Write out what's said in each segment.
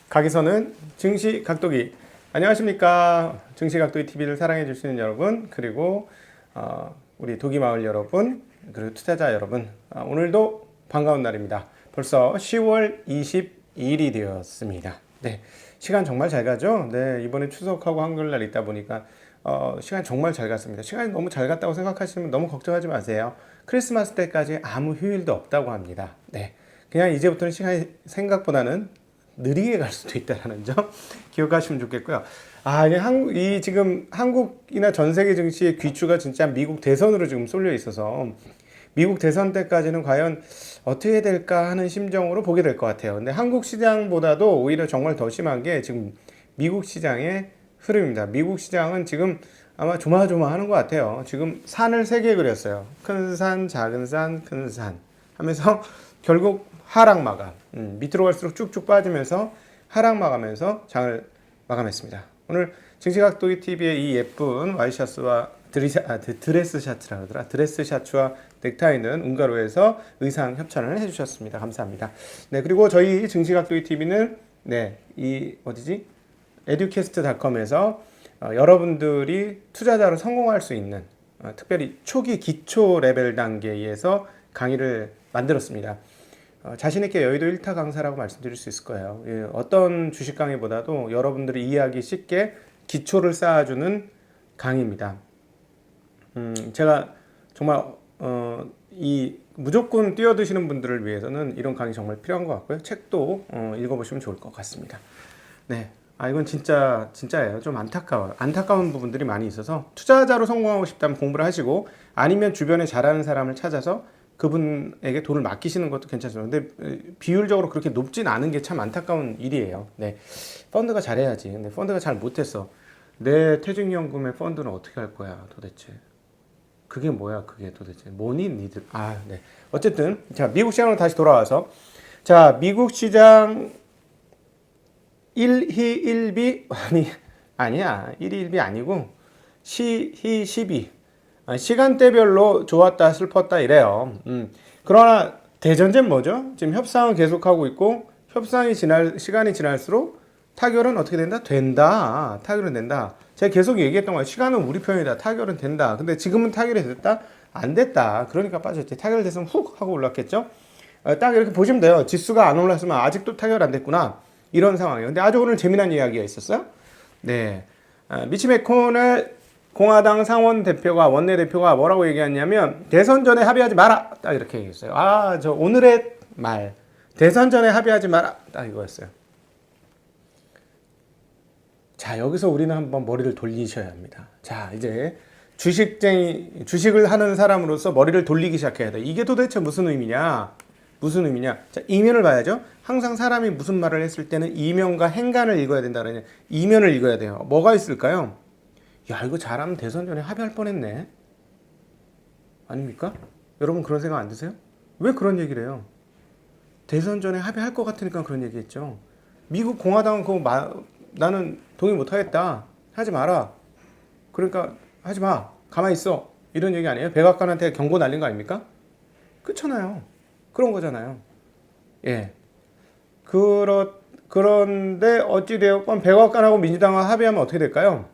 각에서는 증시 각도기. 안녕하십니까. 증시 각도기 TV를 사랑해 주시는 여러분, 그리고 우리 도기마을 여러분, 그리고 투자자 여러분, 오늘도 반가운 날입니다. 벌써 10월 22일이 되었습니다. 네, 시간 정말 잘 가죠? 네, 이번에 추석하고 한글날 있다 보니까 시간 정말 잘 갔습니다. 시간이 너무 잘 갔다고 생각하시면 너무 걱정하지 마세요. 크리스마스 때까지 아무 휴일도 없다고 합니다. 네, 그냥 이제부터는 시간이 생각보다는 느리게 갈 수도 있다는 점 기억하시면 좋겠고요. 지금 한국이나 전 세계 증시의 귀추가 진짜 미국 대선으로 지금 쏠려 있어서 미국 대선 때까지는 과연 어떻게 될까 하는 심정으로 보게 될 것 같아요. 근데 한국 시장보다도 오히려 정말 더 심한 게 지금 미국 시장의 흐름입니다. 미국 시장은 지금 아마 조마조마하는 것 같아요. 지금 산을 세 개 그렸어요. 큰 산, 작은 산, 큰 산 하면서 결국 하락 마감, 밑으로 갈수록 쭉쭉 빠지면서 하락 마감하면서 장을 마감했습니다. 오늘 증시각도기 TV의 이 예쁜 와이셔츠와 드레스 셔츠라 그러더라. 드레스 셔츠와 넥타이는 운가로에서 의상 협찬을 해주셨습니다. 감사합니다. 네, 그리고 저희 증시각도기 TV는 educast.com에서 여러분들이 투자자로 성공할 수 있는 특별히 초기 기초 레벨 단계에서 강의를 만들었습니다. 자신있게 여의도 1타 강사라고 말씀드릴 수 있을 거예요. 어떤 주식 강의보다도 여러분들이 이해하기 쉽게 기초를 쌓아주는 강의입니다. 제가 정말 무조건 뛰어드시는 분들을 위해서는 이런 강의 정말 필요한 것 같고요. 책도 읽어보시면 좋을 것 같습니다. 네, 이건 진짜예요. 좀 안타까운 부분들이 많이 있어서 투자자로 성공하고 싶다면 공부를 하시고, 아니면 주변에 잘하는 사람을 찾아서 그분에게 돈을 맡기시는 것도 괜찮죠. 근데 비율적으로 그렇게 높진 않은 게 참 안타까운 일이에요. 네, 펀드가 잘해야지. 근데 펀드가 잘 못했어. 내 퇴직연금의 펀드는 어떻게 할 거야 도대체? 그게 뭐야 그게 도대체? 뭐니 니들? 네. 어쨌든 자, 미국 시장으로 다시 돌아와서, 자, 미국 시장 1희 1비 아니야. 1희 1비 아니고 시희 12. 시간대별로 좋았다 슬펐다 이래요. 그러나 대전제는 뭐죠? 지금 협상은 계속하고 있고, 시간이 지날수록 타결은 어떻게 된다? 타결은 된다. 제가 계속 얘기했던 거예요. 시간은 우리 편이다. 타결은 된다. 근데 지금은 타결이 됐다? 안 됐다. 그러니까 빠졌지. 타결됐으면 훅 하고 올랐겠죠? 딱 이렇게 보시면 돼요. 지수가 안 올랐으면 아직도 타결 안 됐구나, 이런 상황이에요. 근데 아주 오늘 재미난 이야기가 있었어요. 네, 미치 매코넬 공화당 상원 대표가, 원내대표가 뭐라고 얘기했냐면, 대선 전에 합의하지 마라, 딱 이렇게 얘기했어요. 저 오늘의 말, 대선 전에 합의하지 마라, 딱 이거였어요. 자, 여기서 우리는 한번 머리를 돌리셔야 합니다. 자, 이제 주식을 하는 사람으로서 머리를 돌리기 시작해야 돼. 이게 도대체 무슨 의미냐? 자, 이면을 봐야죠. 항상 사람이 무슨 말을 했을 때는 이면과 행간을 읽어야 된다 그러냐. 이면을 읽어야 돼요. 뭐가 있을까요? 야, 이거 잘하면 대선 전에 합의할 뻔했네. 아닙니까? 여러분 그런 생각 안 드세요? 왜 그런 얘기를 해요? 대선 전에 합의할 것 같으니까 그런 얘기했죠. 미국 공화당은 나는 동의 못하겠다. 하지 마라. 그러니까 하지 마. 가만히 있어. 이런 얘기 아니에요? 백악관한테 경고 날린 거 아닙니까? 그렇잖아요. 그런 거잖아요. 예. 그런데 어찌되었건 백악관하고 민주당과 합의하면 어떻게 될까요?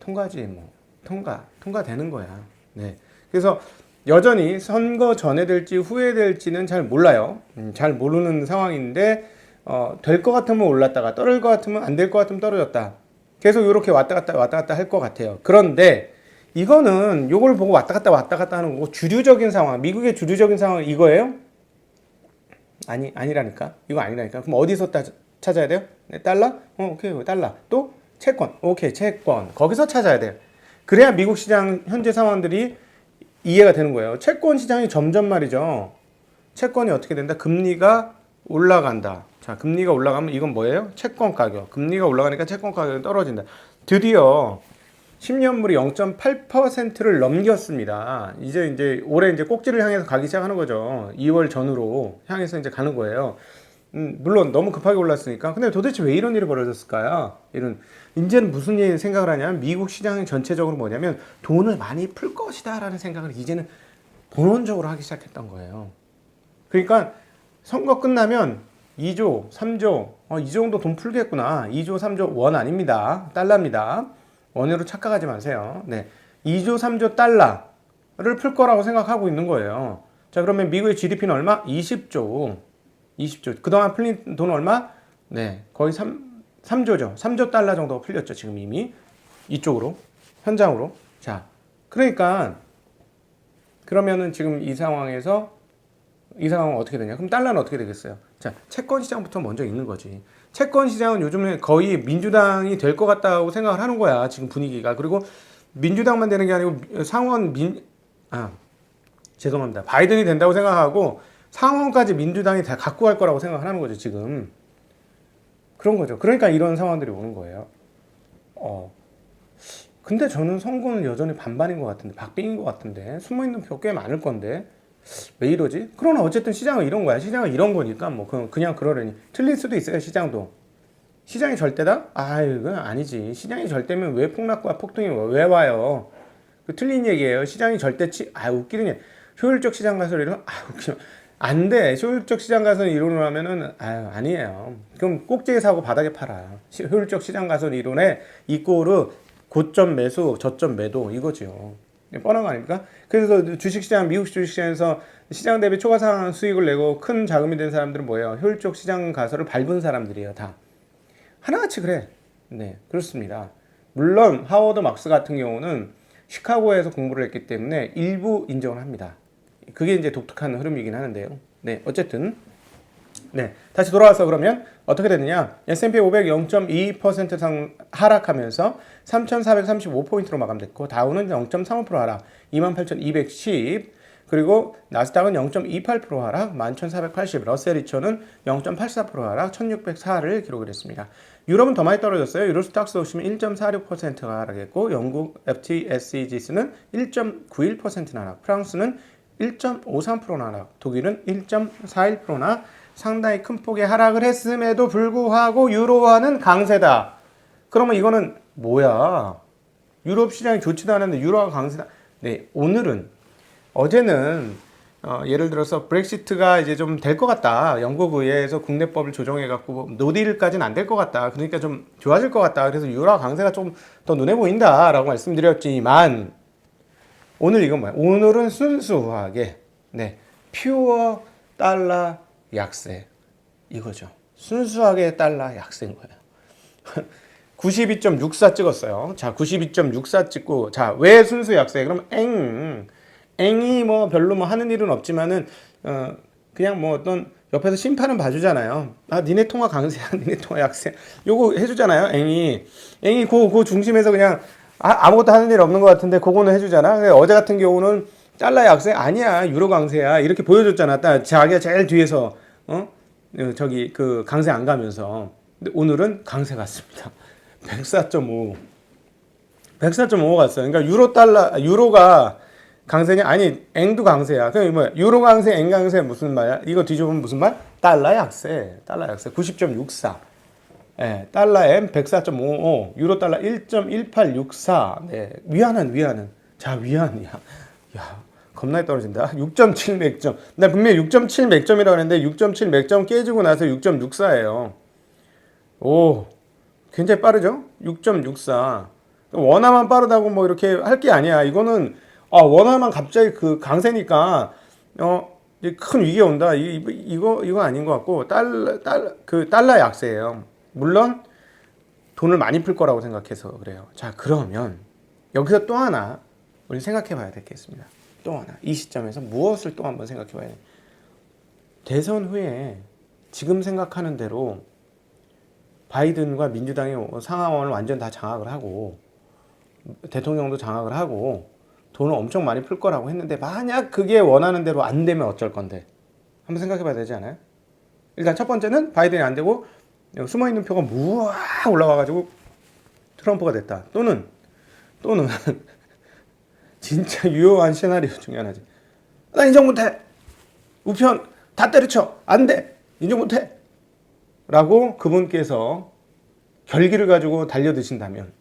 통과지 뭐. 통과되는 거야. 네. 그래서 여전히 선거 전에 될지 후에 될지는 잘 몰라요. 잘 모르는 상황인데, 될 것 같으면 올랐다가 떨어질 것 같으면, 안 될 것 같으면 떨어졌다. 계속 이렇게 왔다 갔다 할 것 같아요. 그런데 이거는 요걸 보고 왔다 갔다 하는 거고, 주류적인 상황, 미국의 주류적인 상황 이거예요? 아니라니까. 이거 아니라니까. 그럼 어디서 찾아야 돼요? 네, 달러? 오케이, 달러. 또 채권. 오케이, 채권. 거기서 찾아야 돼요. 그래야 미국 시장 현재 상황들이 이해가 되는 거예요. 채권 시장이 점점 말이죠. 채권이 어떻게 된다? 금리가 올라간다. 자, 금리가 올라가면 이건 뭐예요? 채권 가격. 금리가 올라가니까 채권 가격이 떨어진다. 드디어 10년물이 0.8%를 넘겼습니다. 이제 올해 꼭지를 향해서 가기 시작하는 거죠. 2월 전후로 향해서 이제 가는 거예요. 물론 너무 급하게 올랐으니까. 근데 도대체 왜 이런 일이 벌어졌을까요? 이제는 무슨 생각을 하냐면, 미국 시장이 전체적으로 뭐냐면 돈을 많이 풀 것이다 라는 생각을 이제는 본원적으로 하기 시작했던 거예요. 그러니까 선거 끝나면 2조, 3조, 이 정도 돈 풀겠구나. 2조, 3조 원 아닙니다. 달러입니다. 원으로 착각하지 마세요. 네. 2조, 3조 달러를 풀 거라고 생각하고 있는 거예요. 자, 그러면 미국의 GDP는 얼마? 20조. 20조. 그동안 풀린 돈 얼마? 네. 거의 3조죠. 3조 달러 정도가 풀렸죠. 지금 이미. 이쪽으로. 현장으로. 자, 그러니까 그러면은 지금 이 상황은 어떻게 되냐? 그럼 달러는 어떻게 되겠어요? 자, 채권 시장부터 먼저 있는 거지. 채권 시장은 요즘에 거의 민주당이 될 것 같다고 생각을 하는 거야. 지금 분위기가. 그리고 민주당만 되는 게 아니고 죄송합니다. 바이든이 된다고 생각하고 상원까지 민주당이 다 갖고 갈 거라고 생각을 하는 거죠, 지금. 그런 거죠. 그러니까 이런 상황들이 오는 거예요. 근데 저는 선거는 여전히 반반인 것 같은데, 박빙인 것 같은데, 숨어있는 표 꽤 많을 건데, 왜 이러지? 그러나 어쨌든 시장은 이런 거야. 시장은 이런 거니까, 뭐, 그냥 그러려니. 틀릴 수도 있어요, 시장도. 시장이 절대다? 이건 아니지. 시장이 절대면 왜 폭락과 폭등이 왜 와요? 그 틀린 얘기예요. 시장이 절대치, 웃기는 얘기. 효율적 시장 가설 이론, 웃기면. 안 돼. 효율적 시장 가설 이론을 하면은, 아니에요. 그럼 꼭지에 사고 바닥에 팔아. 효율적 시장 가설 이론의 이꼬르 고점 매수, 저점 매도 이거죠. 뻔한 거 아닙니까? 그래서 주식시장, 미국 주식시장에서 시장 대비 초과상 수익을 내고 큰 자금이 된 사람들은 뭐예요? 효율적 시장 가설을 밟은 사람들이에요, 다. 하나같이 그래. 네, 그렇습니다. 물론 하워드 막스 같은 경우는 시카고에서 공부를 했기 때문에 일부 인정을 합니다. 그게 이제 독특한 흐름이긴 하는데요. 네, 어쨌든 네, 다시 돌아와서 그러면 어떻게 됐느냐? S&P 500 0.2% 하락하면서 3,435포인트로 마감됐고, 다우는 0.35% 하락 28,210, 그리고 나스닥은 0.28% 하락 11,480, 러셀 2000은 0.84% 하락 1,604를 기록을 했습니다. 유럽은 더 많이 떨어졌어요. 유로스탁스 보시면 1.46%가 하락했고, 영국 FTSE 지수는 1.91%나 하락, 프랑스는 1.53%나 하락, 독일은 1.41%나 상당히 큰 폭의 하락을 했음에도 불구하고 유로화는 강세다. 그러면 이거는 뭐야? 유럽 시장이 좋지도 않은데 유로화가 강세다. 네, 어제는 예를 들어서 브렉시트가 이제 좀 될 것 같다. 영국 의회에서 국내법을 조정해갖고 노딜까지는 안 될 것 같다. 그러니까 좀 좋아질 것 같다. 그래서 유로화 강세가 좀 더 눈에 보인다라고 말씀드렸지만 오늘 이건 뭐야? 오늘은 순수하게 퓨어 달러 약세 이거죠. 순수하게 달러 약세인 거예요. 92.64 찍었어요. 자, 92.64 찍고, 자, 왜 순수 약세? 그럼 앵이 뭐 별로 뭐 하는 일은 없지만은 그냥 뭐 어떤 옆에서 심판은 봐주잖아요. 니네 통화 강세야, 니네 통화 약세. 요거 해주잖아요. 앵이 그 중심에서 그냥 아무것도 하는 일 없는 것 같은데 그거는 해주잖아. 어제 같은 경우는 달러 약세 아니야, 유로 강세야 이렇게 보여줬잖아. 딱 자기가 제일 뒤에서 저기 그 강세 안 가면서. 근데 오늘은 강세 갔습니다. 104.5 갔어요. 그러니까 유로가 강세냐? 아니, 앵도 강세야. 그럼 뭐야? 유로 강세, 앵 강세 무슨 말이야? 이거 뒤집으면 무슨 말? 달러 약세. 90.64. 예, 달러 M 104.55, 유로 달러 1.1864. 네, 위안은. 자, 위안이야. 야, 겁나게 떨어진다. 6.7 맥점. 나 분명히 6.7 맥점이라고 했는데 6.7 맥점 깨지고 나서 6.64예요. 오, 굉장히 빠르죠? 6.64. 원화만 빠르다고 뭐 이렇게 할 게 아니야. 이거는 원화만 갑자기 그 강세니까 큰 위기가 온다. 이거 아닌 것 같고 달러 약세예요. 물론 돈을 많이 풀 거라고 생각해서 그래요. 자, 그러면 여기서 또 하나 우리 생각해 봐야 되겠습니다. 또 하나. 이 시점에서 무엇을 또 한번 생각해 봐야 돼. 대선 후에 지금 생각하는 대로 바이든과 민주당이 상하원을 완전 다 장악을 하고 대통령도 장악을 하고 돈을 엄청 많이 풀 거라고 했는데 만약 그게 원하는 대로 안 되면 어쩔 건데 한번 생각해 봐야 되지 않아요? 일단 첫 번째는 바이든이 안 되고 숨어있는 표가 무아 올라와가지고 트럼프가 됐다. 또는 진짜 유효한 시나리오 중에 하나지. 나 인정 못해. 우편 다 때려쳐. 안 돼. 인정 못해. 라고 그분께서 결기를 가지고 달려드신다면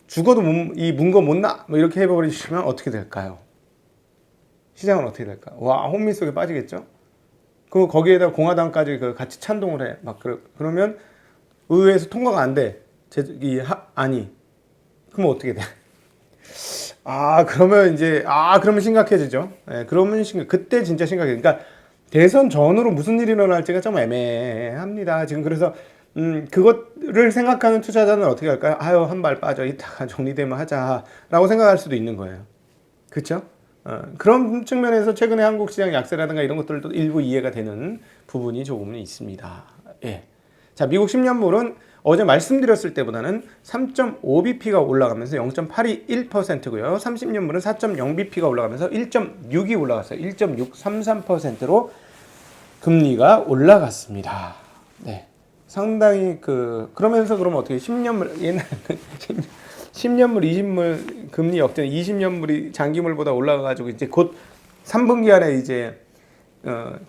죽어도 이 문거 못 나. 뭐 이렇게 해버리시면 어떻게 될까요? 시장은 어떻게 될까요? 와, 혼미 속에 빠지겠죠? 그 거기에다 공화당까지 그 같이 찬동을 해. 막 그러면 의회에서 통과가 안 돼. 아니. 그러면 어떻게 돼? 그러면 심각해지죠. 예, 그러면 그때 진짜 심각해. 그러니까 대선 전후로 무슨 일이 일어날지가 좀 애매합니다. 지금 그래서 그것을 생각하는 투자자는 어떻게 할까요? 아유, 한 발 빠져 이따가 정리되면 하자라고 생각할 수도 있는 거예요. 그렇죠? 그런 측면에서 최근에 한국 시장 약세라든가 이런 것들도 일부 이해가 되는 부분이 조금은 있습니다. 예. 자, 미국 10년물은 어제 말씀드렸을 때보다는 3.5bp가 올라가면서 0.821%고요. 30년물은 4.0bp가 올라가면서 1.6이 올라갔어요. 1.633%로 금리가 올라갔습니다. 네. 상당히 그러면서 그러면 어떻게 10년물 옛날 10년물, 20물 금리 역전, 20년물이 장기물보다 올라가가지고 이제 곧 3분기 안에 이제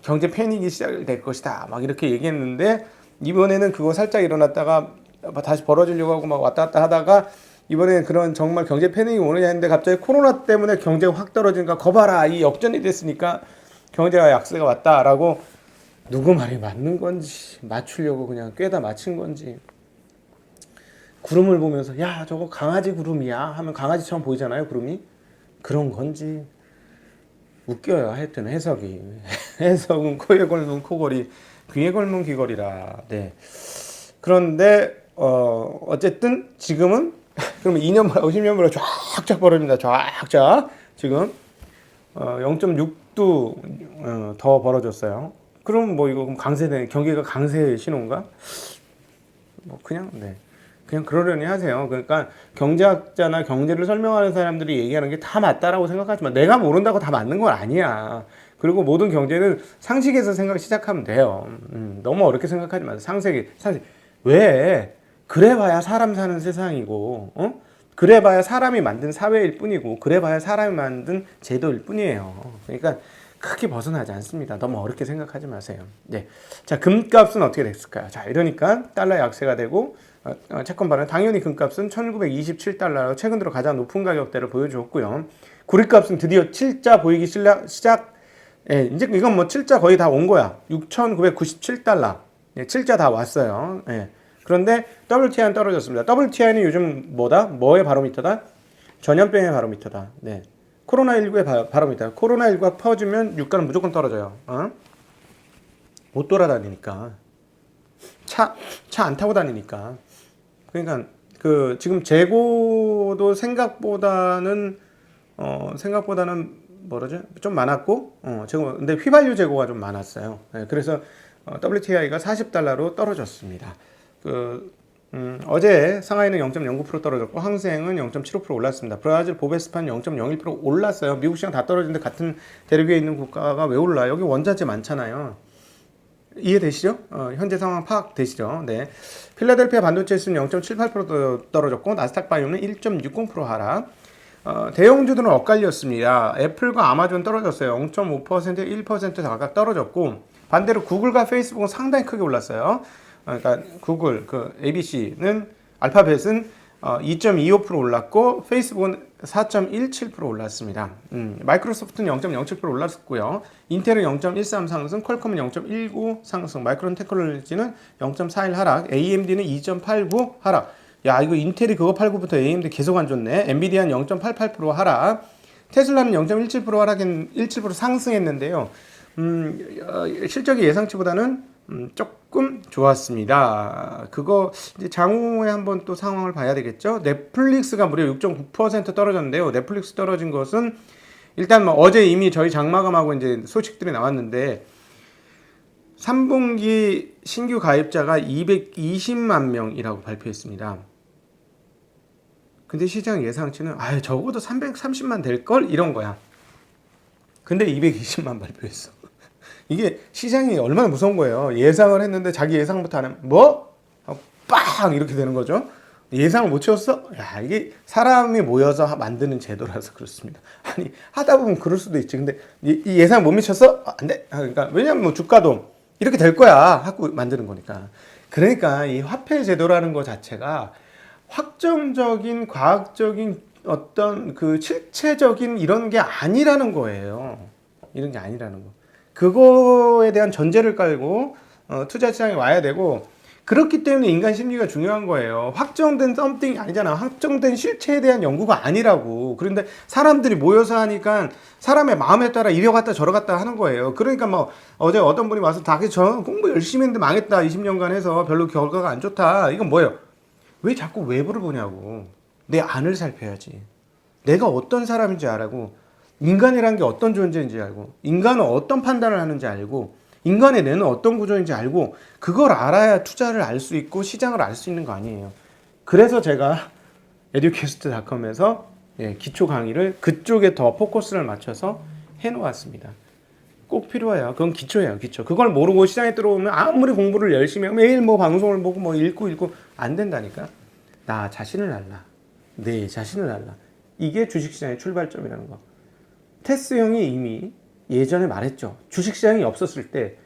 경제 패닉이 시작될 것이다. 막 이렇게 얘기했는데 이번에는 그거 살짝 일어났다가 다시 벌어지려고 하고 막 왔다 갔다 하다가 이번에 그런 정말 경제 패닉이 오느냐 했는데 갑자기 코로나 때문에 경제가 확 떨어지니까 거봐라 이 역전이 됐으니까 경제가 약세가 왔다라고 누구 말이 맞는 건지 맞추려고 그냥 꿰다 맞춘 건지 구름을 보면서 야 저거 강아지 구름이야 하면 강아지처럼 보이잖아요 구름이 그런 건지 웃겨요 하여튼 해석이 해석은 코에 걸면 코걸이 귀에 걸면 귀걸이라 네 그런데 어쨌든 지금은 그러면 2년 50년으로 쫙쫙 벌어집니다 쫙쫙 지금 0.6도 더 벌어졌어요 그럼 뭐 이거 강세네 경기가 강세 신호인가 뭐 그냥 네 그냥 그러려니 하세요. 그러니까 경제학자나 경제를 설명하는 사람들이 얘기하는 게 다 맞다라고 생각하지만 내가 모른다고 다 맞는 건 아니야. 그리고 모든 경제는 상식에서 시작하면 돼요. 너무 어렵게 생각하지 마세요. 상식. 왜? 그래봐야 사람 사는 세상이고, 그래봐야 사람이 만든 사회일 뿐이고, 그래봐야 사람이 만든 제도일 뿐이에요. 그러니까 크게 벗어나지 않습니다. 너무 어렵게 생각하지 마세요. 네. 자, 금값은 어떻게 됐을까요? 자, 이러니까 달러 약세가 되고, 채권 발행 당연히 금값은 1927달러 최근 들어 가장 높은 가격대를 보여주었고요. 구리값은 드디어 7자 보이기 시작 예, 이제 이건 뭐 7자 거의 다 온 거야. 6,997달러. 예, 7자 다 왔어요. 예. 그런데 WTI는 떨어졌습니다. WTI는 요즘 뭐의 바로미터다? 전염병의 바로미터다. 네. 코로나19의 바로미터. 코로나19가 퍼지면 유가는 무조건 떨어져요. 못 돌아다니니까. 차 안 타고 다니니까. 그러니까 지금 재고도 생각보다는 뭐라죠? 좀 많았고 근데 휘발유 재고가 좀 많았어요. 네, 그래서 WTI가 40달러로 떨어졌습니다. 어제 상하이는 0.09% 떨어졌고 항생은 0.75% 올랐습니다. 브라질 보베스파는 0.01% 올랐어요. 미국 시장 다 떨어지는데 같은 대륙에 있는 국가가 왜 올라? 여기 원자재 많잖아요. 이해되시죠? 현재 상황 파악되시죠? 네. 필라델피아 반도체 지수는 0.78% 떨어졌고 나스닥 바이오는 1.60% 하락. 대형주들은 엇갈렸습니다. 애플과 아마존 떨어졌어요. 0.5%, 1% 각각 떨어졌고 반대로 구글과 페이스북은 상당히 크게 올랐어요. 그러니까 구글, ABC는 알파벳은 2.25% 올랐고 페이스북은 4.17% 올랐습니다. 마이크로소프트는 0.07% 올랐고요. 인텔은 0.13 상승, 퀄컴은 0.19 상승, 마이크론 테크놀로지는 0.41 하락, AMD는 2.89 하락. 야 이거 인텔이 그거 팔고부터 AMD 계속 안 좋네. 엔비디아는 0.88% 하락, 테슬라는 0.17% 하락, 17% 상승했는데요. 실적이 예상치보다는 조금 좋았습니다. 그거 이제 장후에 한번 또 상황을 봐야 되겠죠. 넷플릭스가 무려 6.9% 떨어졌는데요. 넷플릭스 떨어진 것은 일단 뭐 어제 이미 저희 장마감하고 이제 소식들이 나왔는데 3분기 신규 가입자가 220만 명이라고 발표했습니다. 근데 시장 예상치는 적어도 330만 될 걸 이런 거야. 근데 220만 발표했어. 이게 시장이 얼마나 무서운 거예요. 예상을 했는데 자기 예상부터 안 하면 뭐? 빵! 이렇게 되는 거죠. 예상을 못 채웠어? 야, 이게 사람이 모여서 만드는 제도라서 그렇습니다. 아니, 하다 보면 그럴 수도 있지. 근데 이 예상 못 미쳤어? 안 돼. 그러니까 왜냐면 뭐 주가도 이렇게 될 거야 하고 만드는 거니까. 그러니까 이 화폐 제도라는 것 자체가 확정적인 과학적인 어떤 그 실체적인 이런 게 아니라는 거예요. 이런 게 아니라는 거. 그거에 대한 전제를 깔고 투자 시장에 와야 되고, 그렇기 때문에 인간 심리가 중요한 거예요. 확정된 썸띵이 아니잖아. 확정된 실체에 대한 연구가 아니라고. 그런데 사람들이 모여서 하니까 사람의 마음에 따라 이리 갔다 저리 갔다 하는 거예요. 그러니까 뭐 어제 어떤 분이 와서 저 공부 열심히 했는데 망했다. 20년간 해서 별로 결과가 안 좋다. 이건 뭐예요? 왜 자꾸 외부를 보냐고. 내 안을 살펴야지. 내가 어떤 사람인지 알고, 인간이란 게 어떤 존재인지 알고, 인간은 어떤 판단을 하는지 알고, 인간의 뇌는 어떤 구조인지 알고, 그걸 알아야 투자를 알 수 있고 시장을 알 수 있는 거 아니에요. 그래서 제가 educast.com에서 기초 강의를 그쪽에 더 포커스를 맞춰서 해놓았습니다. 꼭 필요해요. 그건 기초예요, 기초. 그걸 모르고 시장에 들어오면 아무리 공부를 열심히 하면 매일 뭐 방송을 보고 뭐 읽고 안 된다니까. 나 자신을 알라. 내 자신을 알라. 이게 주식시장의 출발점이라는 거. 테스 형이 이미 예전에 말했죠. 주식시장이 없었을 때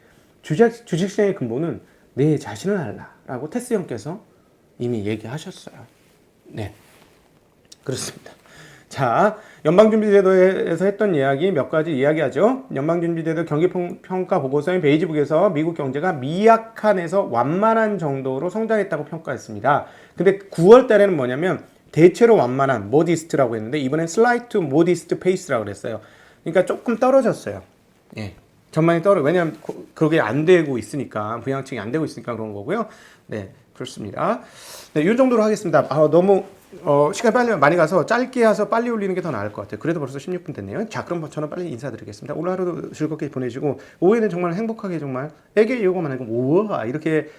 주식시장의 근본은 내 자신을 알라라고 테스 형께서 이미 얘기하셨어요. 네, 그렇습니다. 자, 연방준비제도에서 했던 이야기 몇 가지 이야기하죠. 연방준비제도 경기평가 보고서인 베이지북에서 미국 경제가 미약한에서 완만한 정도로 성장했다고 평가했습니다. 근데 9월 달에는 뭐냐면 대체로 완만한 modest라고 했는데 이번엔 slight to modest pace라고 그랬어요. 그러니까 조금 떨어졌어요. 예. 전망이 왜냐하면 그게 안 되고 있으니까, 부양책이 안 되고 있으니까 그런 거고요. 네, 그렇습니다. 네, 이 정도로 하겠습니다. 너무 시간 빨리 많이 가서 짧게 해서 빨리 올리는 게 더 나을 것 같아요. 그래도 벌써 16분 됐네요. 자, 그럼 저는 빨리 인사드리겠습니다. 오늘 하루도 즐겁게 보내시고 오후에는 정말 행복하게 정말 애기 요거만 하고 우와 이렇게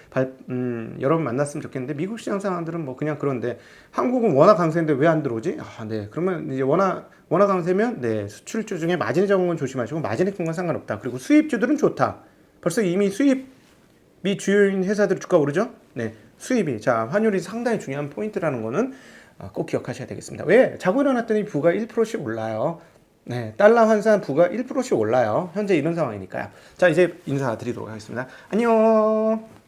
여러분 만났으면 좋겠는데, 미국 시장 상황들은 뭐 그냥 그런데 한국은 워낙 강세인데 왜 안 들어오지? 네. 그러면 이제 워낙 강세면 수출주 중에 마진이 적은 건 조심하시고 마진이 큰 건 상관없다. 그리고 수입주들은 좋다. 벌써 이미 수입이 주요인 회사들 주가 오르죠? 네. 수입이. 자, 환율이 상당히 중요한 포인트라는 거는 꼭 기억하셔야 되겠습니다. 왜? 자고 일어났더니 부가 1%씩 올라요. 네, 달러 환산 부가 1%씩 올라요. 현재 이런 상황이니까요. 자, 이제 인사드리도록 하겠습니다. 안녕.